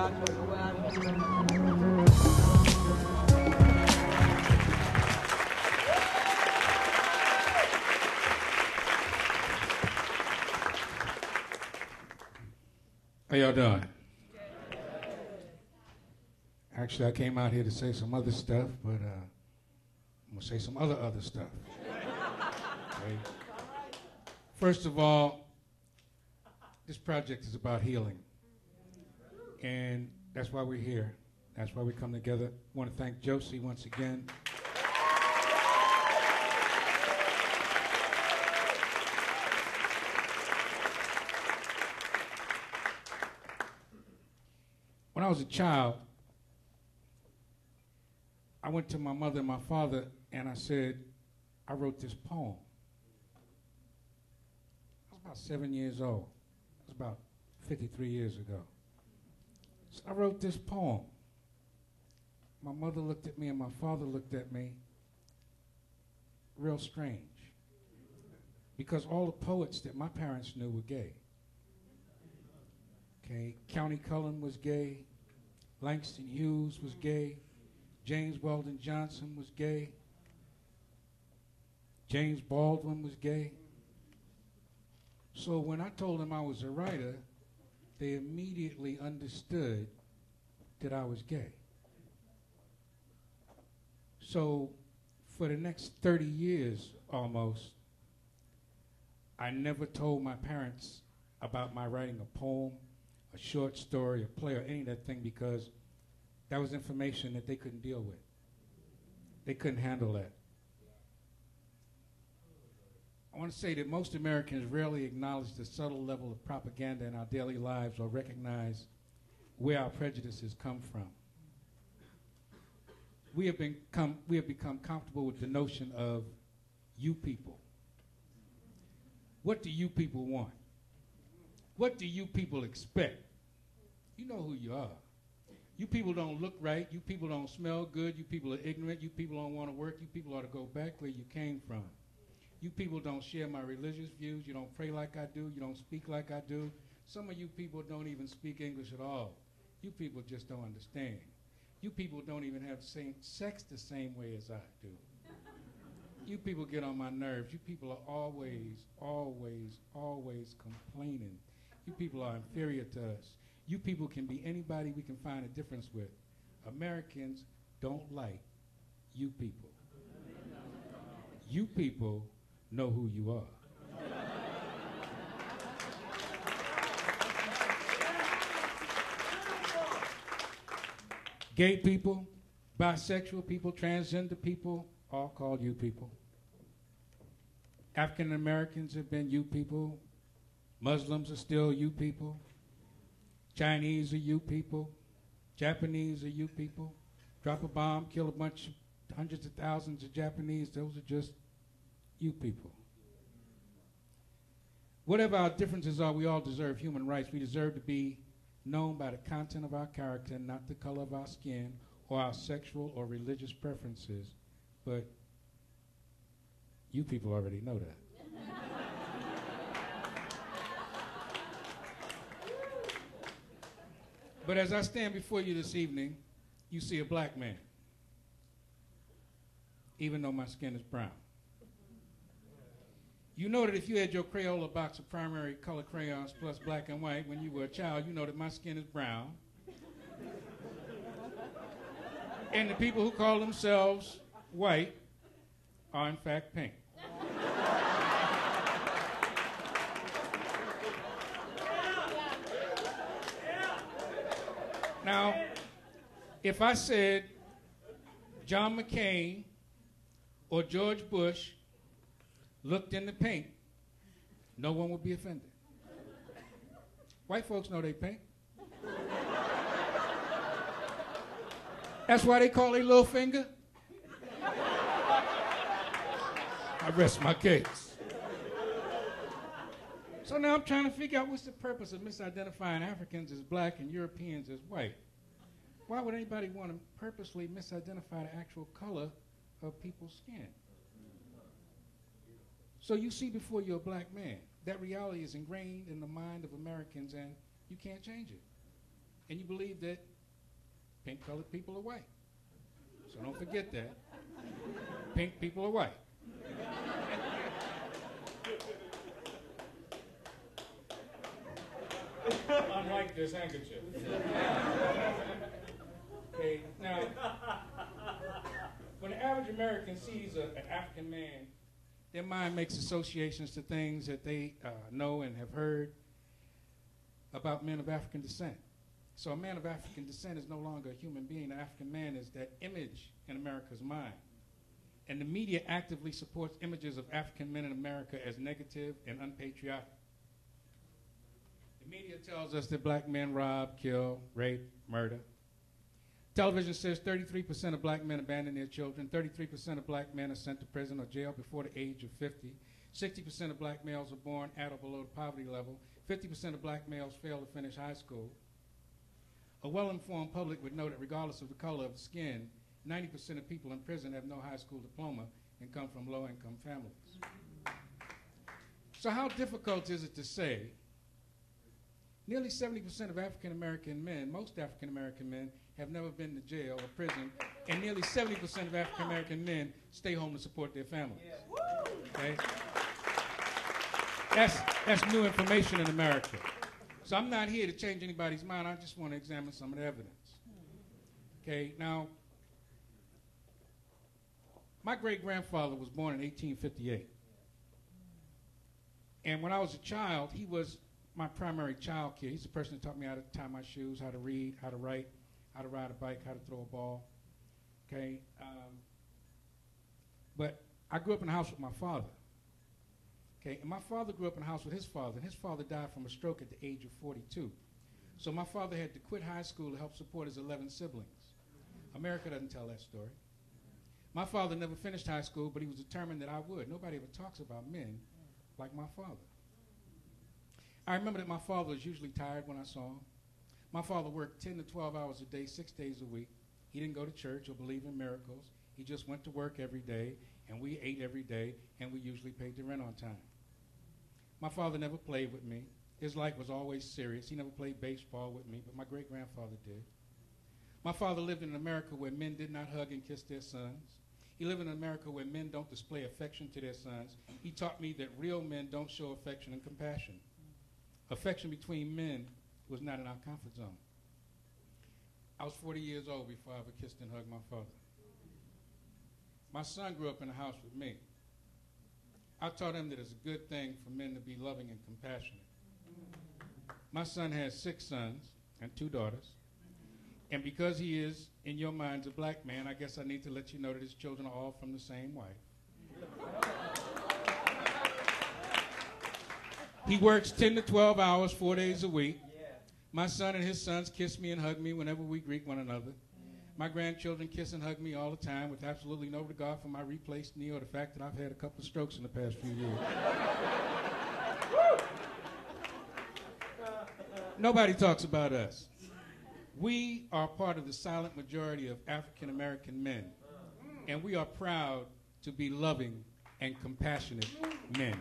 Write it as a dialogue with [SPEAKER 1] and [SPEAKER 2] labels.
[SPEAKER 1] How y'all doing? Actually, I came out here to say some other stuff, but I'm gonna say some other stuff. Okay. First of all, this project is about healing, and that's why we're here. That's why we come together. I want to thank Josie once again. When I was a child, I went to my mother and my father and I said, I wrote this poem. I was about 7 years old. It was about 53 years ago. So I wrote this poem. My mother looked at me and my father looked at me real strange, because all the poets that my parents knew were gay. Okay, County Cullen was gay, Langston Hughes was gay, James Weldon Johnson was gay, James Baldwin was gay. So when I told them I was a writer, they immediately understood that I was gay. So for the next 30 years almost, I never told my parents about my writing a poem, a short story, a play, or any of that thing, because that was information that they couldn't deal with. They couldn't handle that. I want to say that most Americans rarely acknowledge the subtle level of propaganda in our daily lives or recognize where our prejudices come from. We have become comfortable with the notion of you people. What do you people want? What do you people expect? You know who you are. You people don't look right. You people don't smell good. You people are ignorant. You people don't want to work. You people ought to go back where you came from. You people don't share my religious views. You don't pray like I do. You don't speak like I do. Some of you people don't even speak English at all. You people just don't understand. You people don't even have the same sex the same way as I do. You people get on my nerves. You people are always, always, always complaining. You people are inferior to us. You people can be anybody we can find a difference with. Americans don't like you people. You people know who you are. Gay people, bisexual people, transgender people, all called you people. African Americans have been you people. Muslims are still you people. Chinese are you people. Japanese are you people. Drop a bomb, kill a bunch of hundreds of thousands of Japanese, those are just you people. Whatever our differences are, we all deserve human rights. We deserve to be known by the content of our character, not the color of our skin or our sexual or religious preferences. But you people already know that. But as I stand before you this evening, you see a black man, even though my skin is brown. You know that if you had your Crayola box of primary color crayons plus black and white when you were a child, you know that my skin is brown. And the people who call themselves white are in fact pink. Now, if I said John McCain or George Bush looked in the pink, no one would be offended. White folks know they pink. That's why they call their little finger. I rest my case. So now I'm trying to figure out what's the purpose of misidentifying Africans as black and Europeans as white. Why would anybody want to purposely misidentify the actual color of people's skin? So you see before you a black man. That reality is ingrained in the mind of Americans and you can't change it. and you believe that pink-colored people are white. So don't forget that. Pink people are white. Unlike this handkerchief. Okay, now, when the average American sees an African man, their mind makes associations to things that they know and have heard about men of African descent. So a man of African descent is no longer a human being. An African man is that image in America's mind. And the media actively supports images of African men in America as negative and unpatriotic. The media tells us that black men rob, kill, rape, murder. Television says 33% of black men abandon their children, 33% of black men are sent to prison or jail before the age of 50, 60% of black males are born at or below the poverty level, 50% of black males fail to finish high school. A well-informed public would know that regardless of the color of the skin, 90% of people in prison have no high school diploma and come from low-income families. So how difficult is it to say nearly 70% of African-American men, most African-American men, have never been to jail or prison, and nearly 70% of African-American men stay home to support their families. Okay? That's new information in America. So I'm not here to change anybody's mind. I just want to examine some of the evidence. Okay, now, my great-grandfather was born in 1858. And when I was a child, he was my primary child care. He's the person that taught me how to tie my shoes, how to read, how to write, how to ride a bike, how to throw a ball. Okay? But I grew up in a house with my father. Okay? And my father grew up in a house with his father, and his father died from a stroke at the age of 42. So my father had to quit high school to help support his 11 siblings. America doesn't tell that story. My father never finished high school, but he was determined that I would. Nobody ever talks about men like my father. I remember that my father was usually tired when I saw him. My father worked 10 to 12 hours a day, 6 days a week. He didn't go to church or believe in miracles. He just went to work every day, and we ate every day, and we usually paid the rent on time. My father never played with me. His life was always serious. He never played baseball with me, but my great-grandfather did. My father lived in an America where men did not hug and kiss their sons. He lived in an America where men don't display affection to their sons. He taught me that real men don't show affection and compassion. Affection between men was not in our comfort zone. I was 40 years old before I ever kissed and hugged my father. My son grew up in a house with me. I taught him that it's a good thing for men to be loving and compassionate. My son has 6 sons and 2 daughters. And because he is, in your minds, a black man, I guess I need to let you know that his children are all from the same wife. He works 10 to 12 hours, 4 days a week. My son and his sons kiss me and hug me whenever we greet one another. My grandchildren kiss and hug me all the time with absolutely no regard for my replaced knee or the fact that I've had a couple of strokes in the past few years. Nobody talks about us. We are part of the silent majority of African American men, and we are proud to be loving and compassionate men.